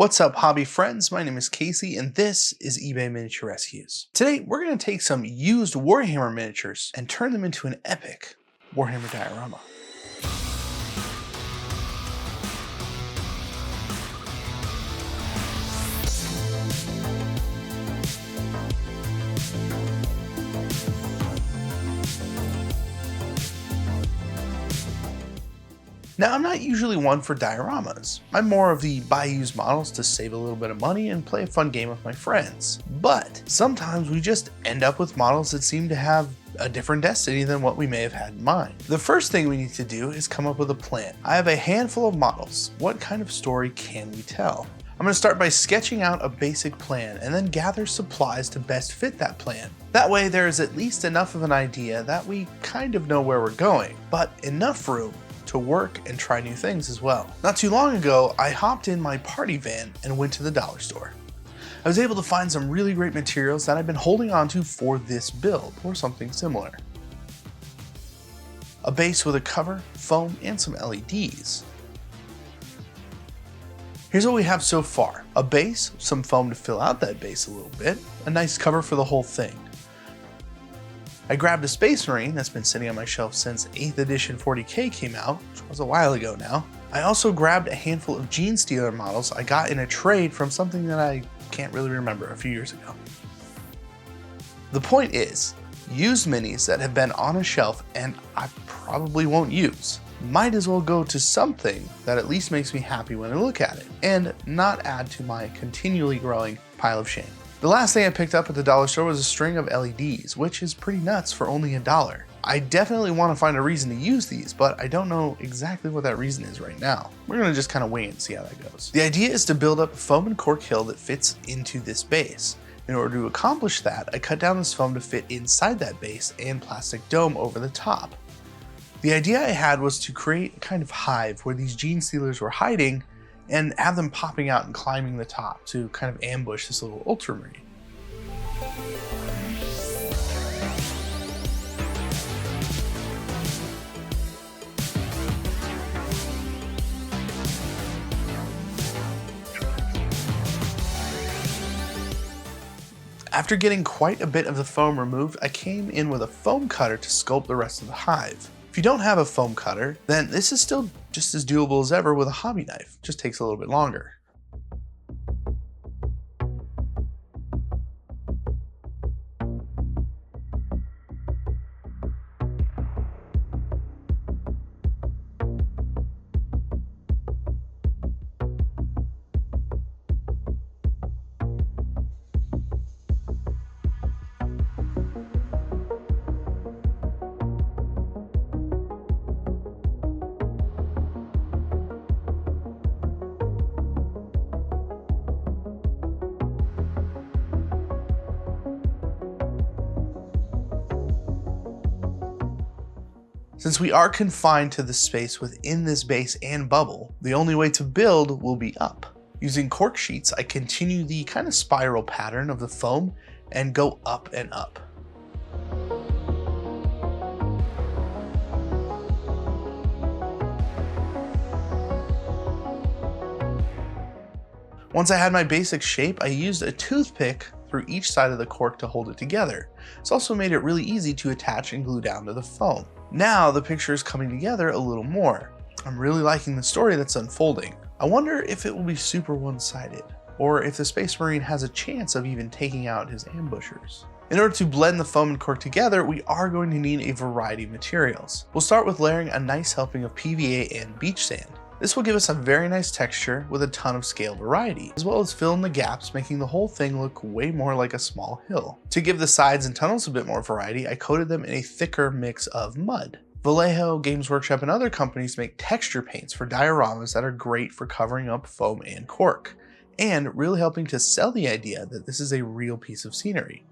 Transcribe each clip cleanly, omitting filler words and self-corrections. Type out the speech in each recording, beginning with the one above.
What's up, hobby friends? My name is Casey, and this is eBay Miniature Rescues. Today, we're going to take some used Warhammer miniatures and turn them into an epic Warhammer diorama. Now, I'm not usually one for dioramas. I'm more of the buy used models to save a little bit of money and play a fun game with my friends. But sometimes we just end up with models that seem to have a different destiny than what we may have had in mind. The first thing we need to do is come up with a plan. I have a handful of models. What kind of story can we tell? I'm going to start by sketching out a basic plan and then gather supplies to best fit that plan. That way there is at least enough of an idea that we kind of know where we're going, but enough room to work and try new things as well. Not too long ago, I hopped in my party van and went to the dollar store. I was able to find some really great materials that I've been holding on to for this build or something similar. A base with a cover, foam, and some LEDs. Here's what we have so far. A base, some foam to fill out that base a little bit, a nice cover for the whole thing. I grabbed a Space Marine that's been sitting on my shelf since 8th edition 40K came out, which was a while ago now. I also grabbed a handful of genestealer models I got in a trade from something that I can't really remember a few years ago. The point is, used minis that have been on a shelf and I probably won't use might as well go to something that at least makes me happy when I look at it, and not add to my continually growing pile of shame. The last thing I picked up at the dollar store was a string of LEDs, which is pretty nuts for only $1. I definitely want to find a reason to use these, but I don't know exactly what that reason is right now. We're going to just kind of wait and see how that goes. The idea is to build up a foam and cork hill that fits into this base. In order to accomplish that, I cut down this foam to fit inside that base and plastic dome over the top. The idea I had was to create a kind of hive where these genestealers were hiding and have them popping out and climbing the top to kind of ambush this little ultramarine. After getting quite a bit of the foam removed, I came in with a foam cutter to sculpt the rest of the hive. If you don't have a foam cutter, then this is still just as doable as ever with a hobby knife, just takes a little bit longer. Since we are confined to the space within this base and bubble, the only way to build will be up. Using cork sheets, I continue the kind of spiral pattern of the foam and go up and up. Once I had my basic shape, I used a toothpick through each side of the cork to hold it together. It's also made it really easy to attach and glue down to the foam. Now the picture is coming together a little more. I'm really liking the story that's unfolding. I wonder if it will be super one-sided, or if the Space Marine has a chance of even taking out his ambushers. In order to blend the foam and cork together, we are going to need a variety of materials. We'll start with layering a nice helping of PVA and beach sand. This will give us a very nice texture with a ton of scale variety, as well as fill in the gaps, making the whole thing look way more like a small hill. To give the sides and tunnels a bit more variety, I coated them in a thicker mix of mud. Vallejo, Games Workshop, and other companies make texture paints for dioramas that are great for covering up foam and cork, and really helping to sell the idea that this is a real piece of scenery.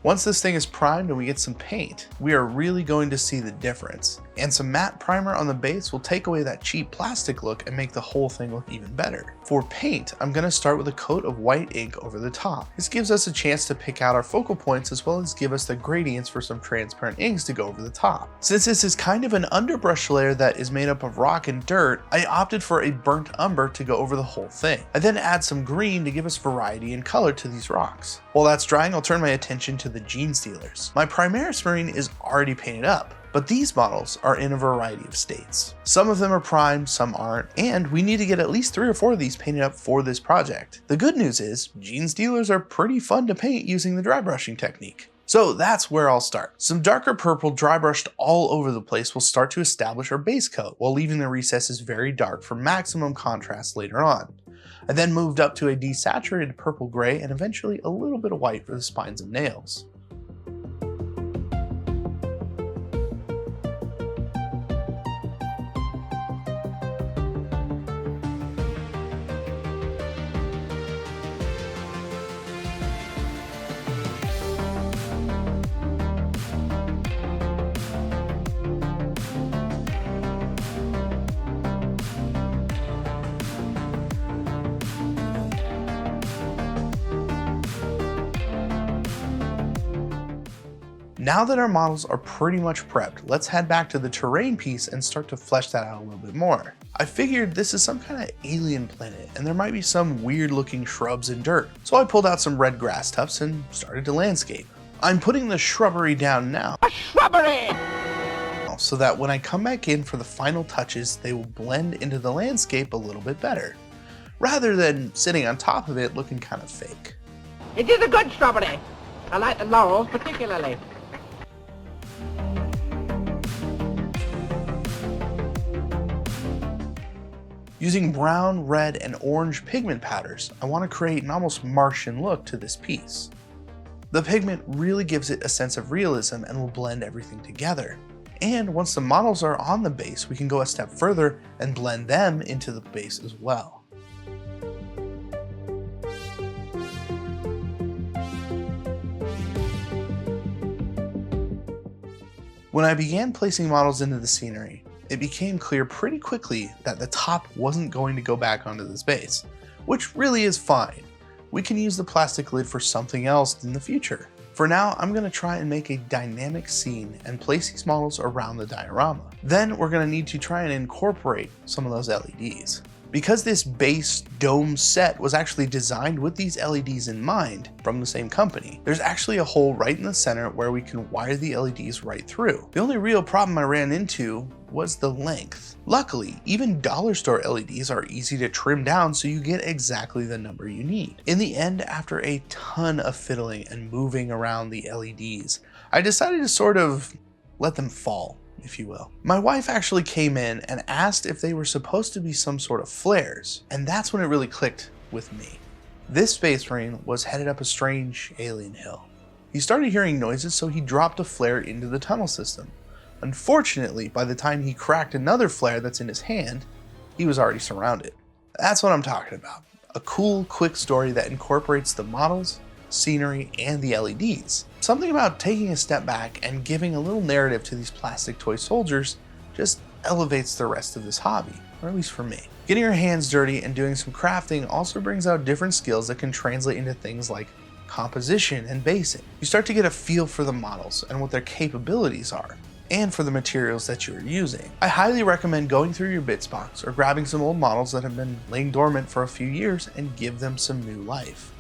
Once this thing is primed and we get some paint, we are really going to see the difference. And some matte primer on the base will take away that cheap plastic look and make the whole thing look even better. For paint, I'm going to start with a coat of white ink over the top. This gives us a chance to pick out our focal points as well as give us the gradients for some transparent inks to go over the top. Since this is kind of an underbrush layer that is made up of rock and dirt, I opted for a burnt umber to go over the whole thing. I then add some green to give us variety and color to these rocks. While that's drying, I'll turn my attention to the genestealers. My Primaris Marine is already painted up, but these models are in a variety of states. Some of them are primed, some aren't, and we need to get at least 3 or 4 of these painted up for this project. The good news is, genestealers are pretty fun to paint using the dry brushing technique. So that's where I'll start. Some darker purple dry brushed all over the place will start to establish our base coat, while leaving the recesses very dark for maximum contrast later on. I then moved up to a desaturated purple gray and eventually a little bit of white for the spines and nails. Now that our models are pretty much prepped, let's head back to the terrain piece and start to flesh that out a little bit more. I figured this is some kind of alien planet and there might be some weird looking shrubs and dirt, so I pulled out some red grass tufts and started to landscape. I'm putting the shrubbery down now, so that when I come back in for the final touches, they will blend into the landscape a little bit better, rather than sitting on top of it looking kind of fake. It is a good shrubbery. I like the laurels particularly. Using brown, red, and orange pigment patterns, I want to create an almost Martian look to this piece. The pigment really gives it a sense of realism and will blend everything together. And once the models are on the base, we can go a step further and blend them into the base as well. When I began placing models into the scenery, it became clear pretty quickly that the top wasn't going to go back onto this base, which really is fine. We can use the plastic lid for something else in the future. For now, I'm going to try and make a dynamic scene and place these models around the diorama. Then we're going to need to try and incorporate some of those LEDs. Because this base dome set was actually designed with these LEDs in mind from the same company, there's actually a hole right in the center where we can wire the LEDs right through. The only real problem I ran into was the length. Luckily, even dollar store LEDs are easy to trim down so you get exactly the number you need. In the end, after a ton of fiddling and moving around the LEDs, I decided to sort of let them fall, if you will. My wife actually came in and asked if they were supposed to be some sort of flares, and that's when it really clicked with me. This Space Marine was headed up a strange alien hill. He started hearing noises, so he dropped a flare into the tunnel system. Unfortunately, by the time he cracked another flare that's in his hand, he was already surrounded. That's what I'm talking about. A cool, quick story that incorporates the models, scenery, and the LEDs. Something about taking a step back and giving a little narrative to these plastic toy soldiers just elevates the rest of this hobby, or at least for me. Getting your hands dirty and doing some crafting also brings out different skills that can translate into things like composition and basing. You start to get a feel for the models and what their capabilities are, and for the materials that you are using. I highly recommend going through your bits box or grabbing some old models that have been laying dormant for a few years and give them some new life.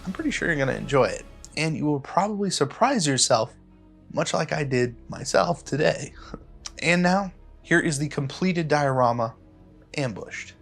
I'm pretty sure you're going to enjoy it, and you will probably surprise yourself, much like I did myself today. And now, here is the completed diorama, Ambushed.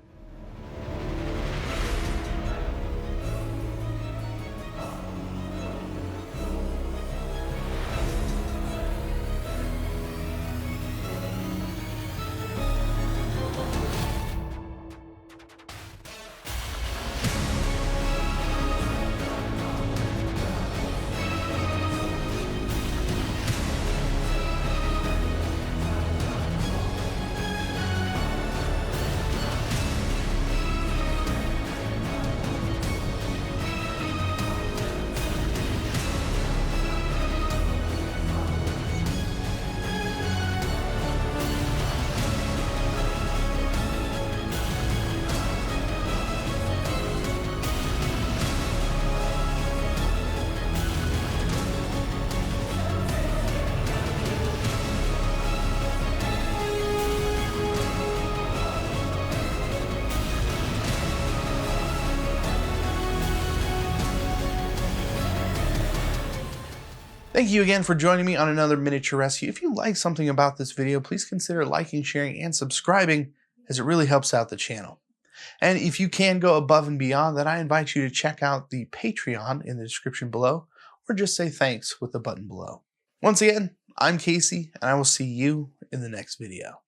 Thank you again for joining me on another miniature rescue. If you like something about this video, please consider liking, sharing, and subscribing, as it really helps out the channel. And if you can go above and beyond that, I invite you to check out the Patreon in the description below, or just say thanks with the button below. Once again, I'm Casey, and I will see you in the next video.